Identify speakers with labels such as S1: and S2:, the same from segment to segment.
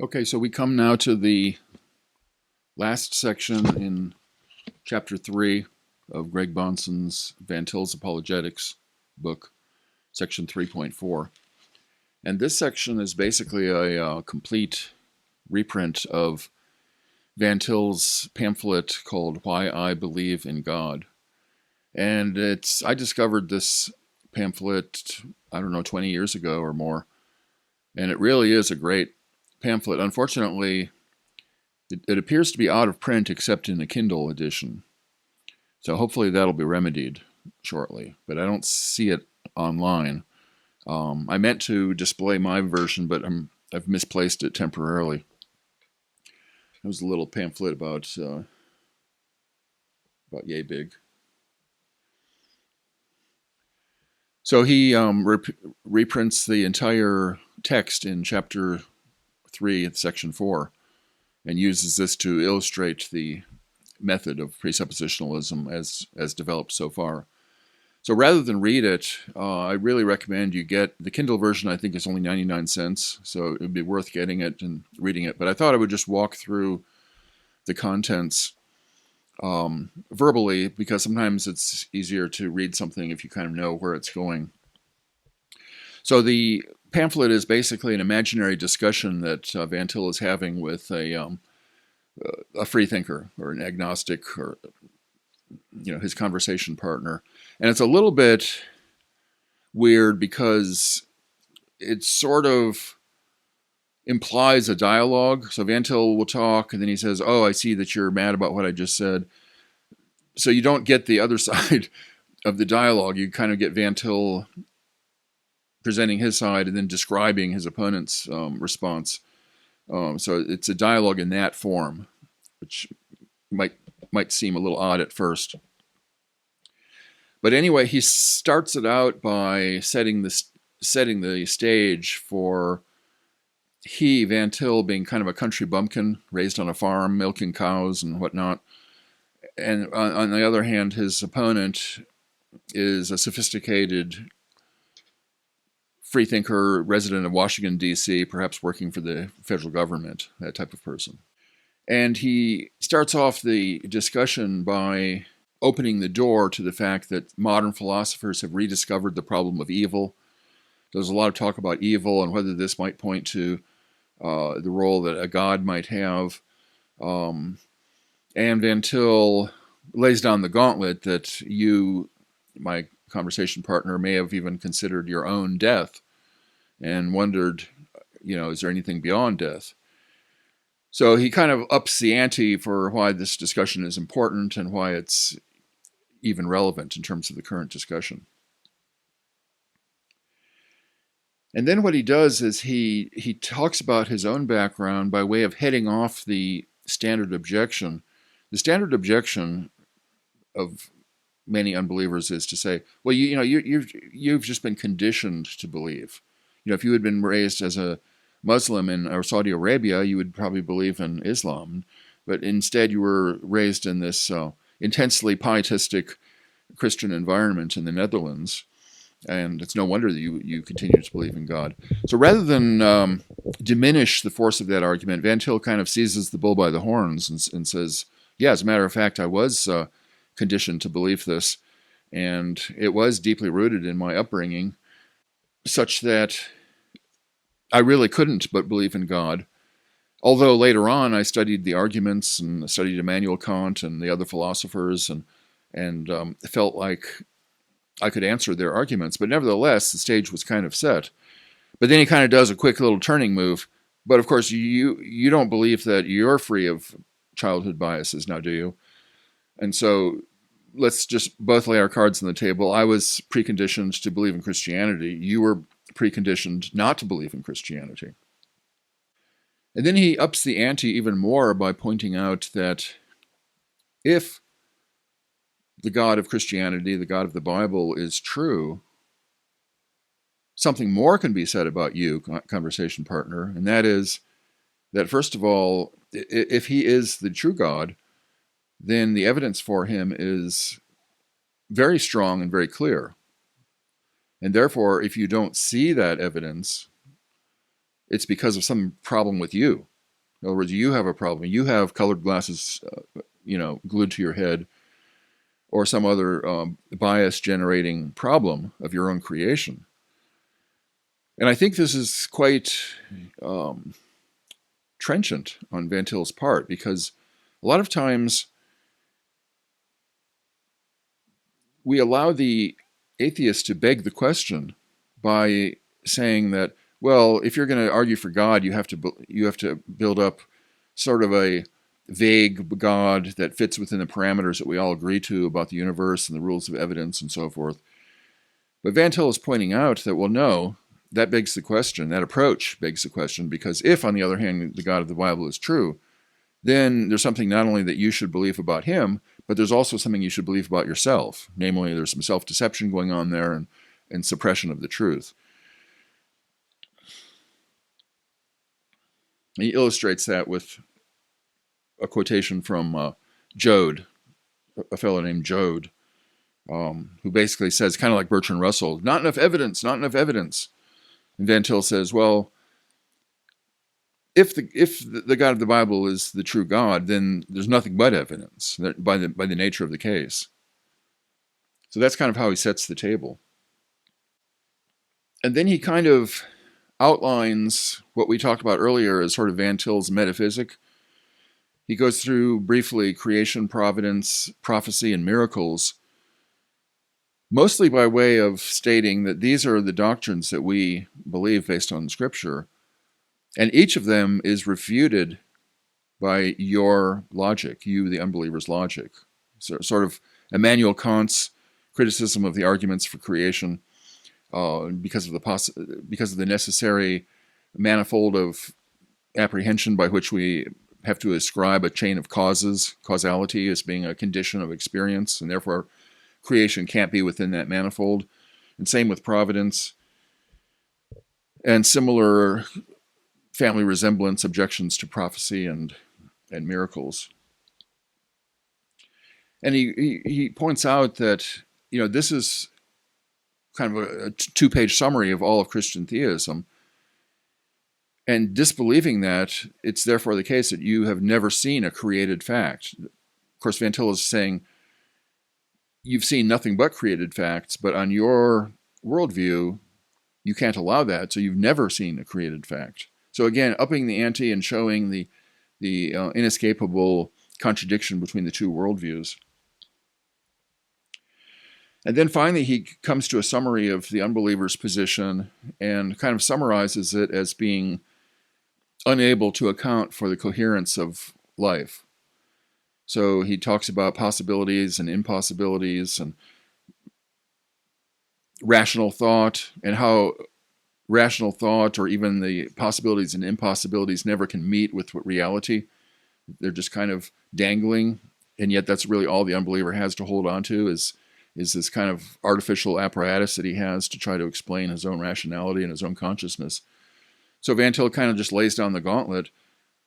S1: Okay, so we come now to the last section in chapter 3 of Greg Bahnsen's Van Til's Apologetics book, section 3.4. And this section is basically a complete reprint of Van Til's pamphlet called Why I Believe in God. And I discovered this pamphlet, I don't know, 20 years ago or more. And it really is a great pamphlet. Unfortunately, it appears to be out of print except in the Kindle edition. So hopefully that'll be remedied shortly. But I don't see it online. I meant to display my version, but I've misplaced it temporarily. It was a little pamphlet about yay big. So he reprints the entire text in chapter 3, section 4, and uses this to illustrate the method of presuppositionalism as developed so far. So rather than read it, I really recommend you get the Kindle version. I think it's only 99 cents, so it would be worth getting it and reading it. But I thought I would just walk through the contents verbally, because sometimes it's easier to read something if you kind of know where it's going. So the pamphlet is basically an imaginary discussion that Van Til is having with a free thinker or an agnostic, or his conversation partner. And it's a little bit weird because it sort of implies a dialogue. So Van Til will talk, and then he says, "Oh, I see that you're mad about what I just said." So you don't get the other side of the dialogue. You kind of get Van Til presenting his side and then describing his opponent's response. So it's a dialogue in that form, which might seem a little odd at first. But anyway, he starts it out by setting the stage for Van Til, being kind of a country bumpkin raised on a farm, milking cows and whatnot. And on the other hand, his opponent is a sophisticated freethinker, resident of Washington, D.C., perhaps working for the federal government, that type of person. And he starts off the discussion by opening the door to the fact that modern philosophers have rediscovered the problem of evil. There's a lot of talk about evil and whether this might point to the role that a god might have. And Van Til lays down the gauntlet that you, my conversation partner, may have even considered your own death and wondered, is there anything beyond death? So he kind of ups the ante for why this discussion is important and why it's even relevant in terms of the current discussion. And then what he does is he talks about his own background by way of heading off the standard objection. The standard objection of many unbelievers is to say, well, you've just been conditioned to believe. If you had been raised as a Muslim in Saudi Arabia, you would probably believe in Islam, but instead you were raised in this intensely pietistic Christian environment in the Netherlands, and it's no wonder that you continue to believe in God. So rather than diminish the force of that argument, Van Til kind of seizes the bull by the horns and says, yeah, as a matter of fact, I was conditioned to believe this, and it was deeply rooted in my upbringing, such that I really couldn't but believe in God. Although later on I studied the arguments and studied Immanuel Kant and the other philosophers and felt like I could answer their arguments. But nevertheless, the stage was kind of set. But then he kind of does a quick little turning move. But of course, you don't believe that you're free of childhood biases now, do you? And so let's just both lay our cards on the table. I was preconditioned to believe in Christianity. You were preconditioned not to believe in Christianity. And then he ups the ante even more by pointing out that if the God of Christianity, the God of the Bible, is true, something more can be said about you, conversation partner, and that is that, first of all, if he is the true God, then the evidence for him is very strong and very clear. And therefore, if you don't see that evidence, it's because of some problem with you. In other words, you have a problem. You have colored glasses, glued to your head, or some other bias-generating problem of your own creation. And I think this is quite trenchant on Van Til's part, because a lot of times we allow the atheist to beg the question by saying that, well, if you're going to argue for God, you have to build up sort of a vague God that fits within the parameters that we all agree to about the universe and the rules of evidence and so forth. But Van Til is pointing out that, well, no, that begs the question, that approach begs the question, because if, on the other hand, the God of the Bible is true, then there's something not only that you should believe about him, but there's also something you should believe about yourself. Namely, there's some self-deception going on there and suppression of the truth. He illustrates that with a quotation from Joad, a fellow named Joad, who basically says, kind of like Bertrand Russell, not enough evidence, not enough evidence. And Van Til says, well, if the God of the Bible is the true God, then there's nothing but evidence by the nature of the case. So that's kind of how he sets the table. And then he kind of outlines what we talked about earlier as sort of Van Til's metaphysic. He goes through briefly creation, providence, prophecy, and miracles, mostly by way of stating that these are the doctrines that we believe based on Scripture, and each of them is refuted by your logic, you, the unbeliever's logic. So, sort of Immanuel Kant's criticism of the arguments for creation, because of the necessary manifold of apprehension by which we have to ascribe a chain of causes, causality as being a condition of experience, and therefore creation can't be within that manifold. And same with providence, and similar family resemblance objections to prophecy and miracles. And he points out that, this is kind of a two-page summary of all of Christian theism. And disbelieving that, it's therefore the case that you have never seen a created fact. Of course, Van Til is saying you've seen nothing but created facts, but on your worldview, you can't allow that, so you've never seen a created fact. So again, upping the ante and showing the inescapable contradiction between the two worldviews. And then finally, he comes to a summary of the unbeliever's position and kind of summarizes it as being unable to account for the coherence of life. So he talks about possibilities and impossibilities and rational thought, and how rational thought or even the possibilities and impossibilities never can meet with reality. They're just kind of dangling, and yet that's really all the unbeliever has to hold on to is this kind of artificial apparatus that he has to try to explain his own rationality and his own consciousness. So Van Til kind of just lays down the gauntlet.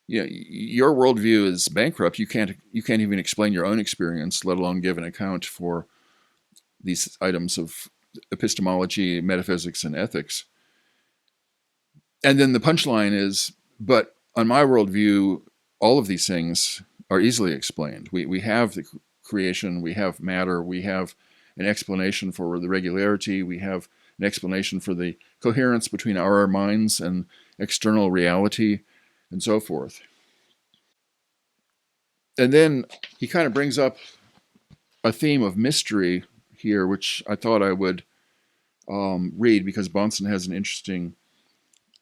S1: Your worldview is bankrupt. You can't even explain your own experience, let alone give an account for these items of epistemology, metaphysics, and ethics. And then the punchline is, but on my worldview, all of these things are easily explained. We have the creation, we have matter, we have an explanation for the regularity, we have an explanation for the coherence between our minds and external reality, and so forth. And then he kind of brings up a theme of mystery here, which I thought I would read, because Bahnsen has an interesting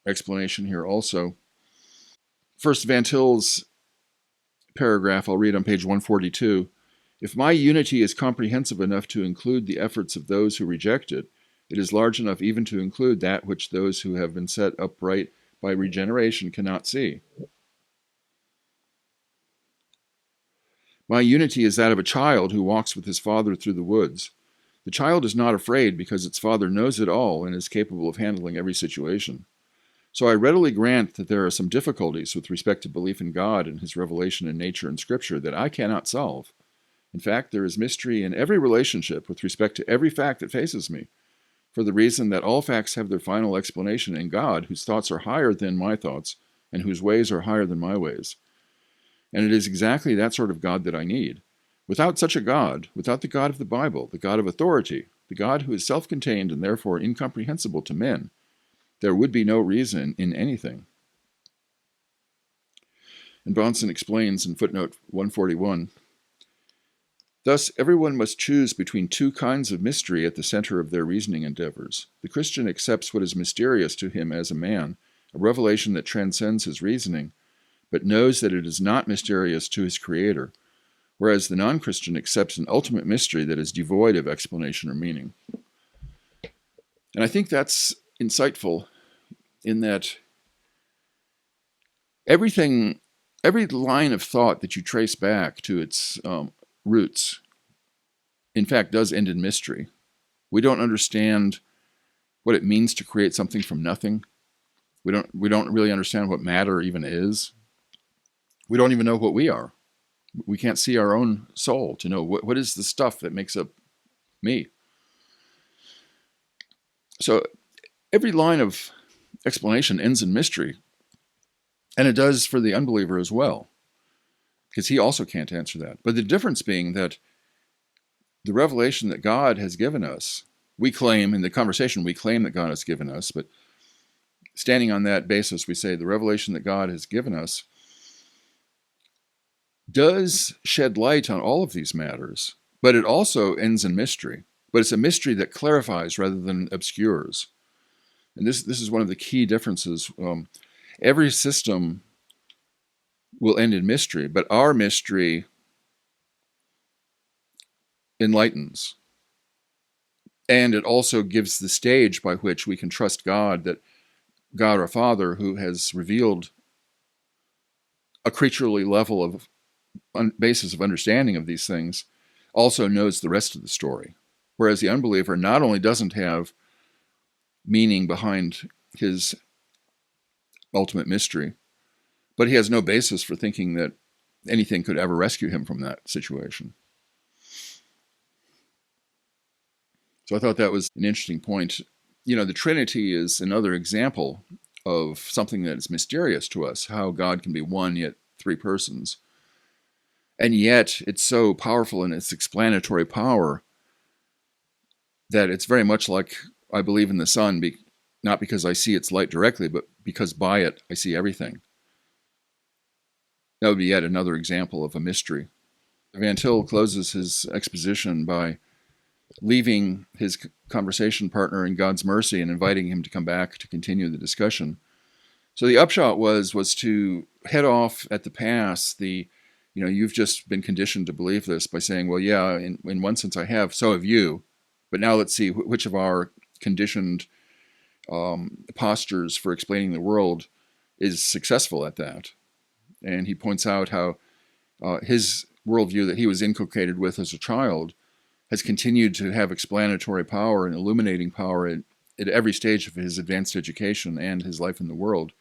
S1: explanation here also. First, Van Til's paragraph, I'll read on page 142. If my unity is comprehensive enough to include the efforts of those who reject it, it is large enough even to include that which those who have been set upright by regeneration cannot see. My unity is that of a child who walks with his father through the woods. The child is not afraid because its father knows it all and is capable of handling every situation. So I readily grant that there are some difficulties with respect to belief in God and his revelation in nature and Scripture that I cannot solve. In fact, there is mystery in every relationship with respect to every fact that faces me. for the reason that all facts have their final explanation in God, whose thoughts are higher than my thoughts, and whose ways are higher than my ways. And it is exactly that sort of God that I need. Without such a God, without the God of the Bible, the God of authority, the God who is self-contained and therefore incomprehensible to men, there would be no reason in anything. And Bahnsen explains in footnote 141, thus, everyone must choose between two kinds of mystery at the center of their reasoning endeavors. The Christian accepts what is mysterious to him as a man, a revelation that transcends his reasoning, but knows that it is not mysterious to his Creator, whereas the non-Christian accepts an ultimate mystery that is devoid of explanation or meaning. And I think that's insightful in that every line of thought that you trace back to its roots, in fact, does end in mystery. We don't understand what it means to create something from nothing. We don't really understand what matter even is. We don't even know what we are. We can't see our own soul to know what is the stuff that makes up me. So every line of explanation ends in mystery. And it does for the unbeliever as well, because he also can't answer that. But the difference being that the revelation that God has given us, we claim, in the conversation, we claim that God has given us, but standing on that basis, we say the revelation that God has given us does shed light on all of these matters, but it also ends in mystery. But it's a mystery that clarifies rather than obscures. And this is one of the key differences. Every system will end in mystery, but our mystery enlightens. And it also gives the stage by which we can trust God, that God our Father, who has revealed a creaturely level of basis of understanding of these things, also knows the rest of the story. Whereas the unbeliever not only doesn't have meaning behind his ultimate mystery, but he has no basis for thinking that anything could ever rescue him from that situation. So I thought that was an interesting point. You know, the Trinity is another example of something that is mysterious to us, how God can be one yet three persons. And yet it's so powerful in its explanatory power that it's very much like I believe in the sun, not because I see its light directly, but because by it I see everything. That would be yet another example of a mystery. Van Til closes his exposition by leaving his conversation partner in God's mercy and inviting him to come back to continue the discussion. So the upshot was to head off at the pass you've just been conditioned to believe this by saying, well, yeah, in one sense I have, so have you. But now let's see which of our conditioned postures for explaining the world is successful at that. And he points out how his worldview that he was inculcated with as a child has continued to have explanatory power and illuminating power at every stage of his advanced education and his life in the world.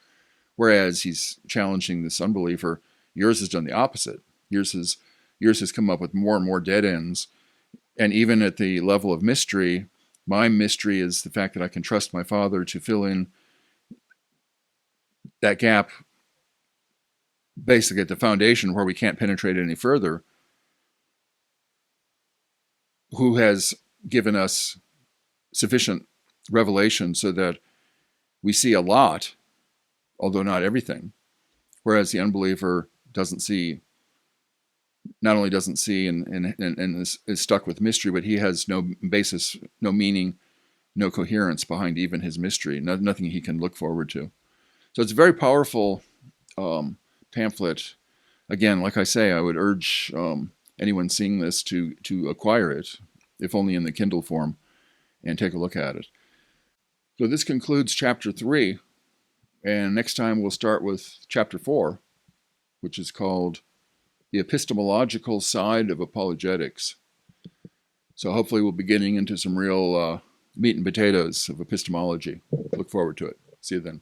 S1: Whereas he's challenging this unbeliever, yours has done the opposite. Yours has come up with more and more dead ends. And even at the level of mystery, my mystery is the fact that I can trust my Father to fill in that gap, basically at the foundation where we can't penetrate any further, who has given us sufficient revelation so that we see a lot, although not everything, whereas the unbeliever not only doesn't see and is stuck with mystery, but he has no basis, no meaning, no coherence behind even his mystery, nothing he can look forward to. So it's a very powerful pamphlet. Again, like I say, I would urge anyone seeing this to acquire it, if only in the Kindle form, and take a look at it. So this concludes chapter 3, and next time we'll start with chapter 4, which is called The Epistemological Side of Apologetics. So hopefully we'll be getting into some real meat and potatoes of epistemology. Look forward to it. See you then.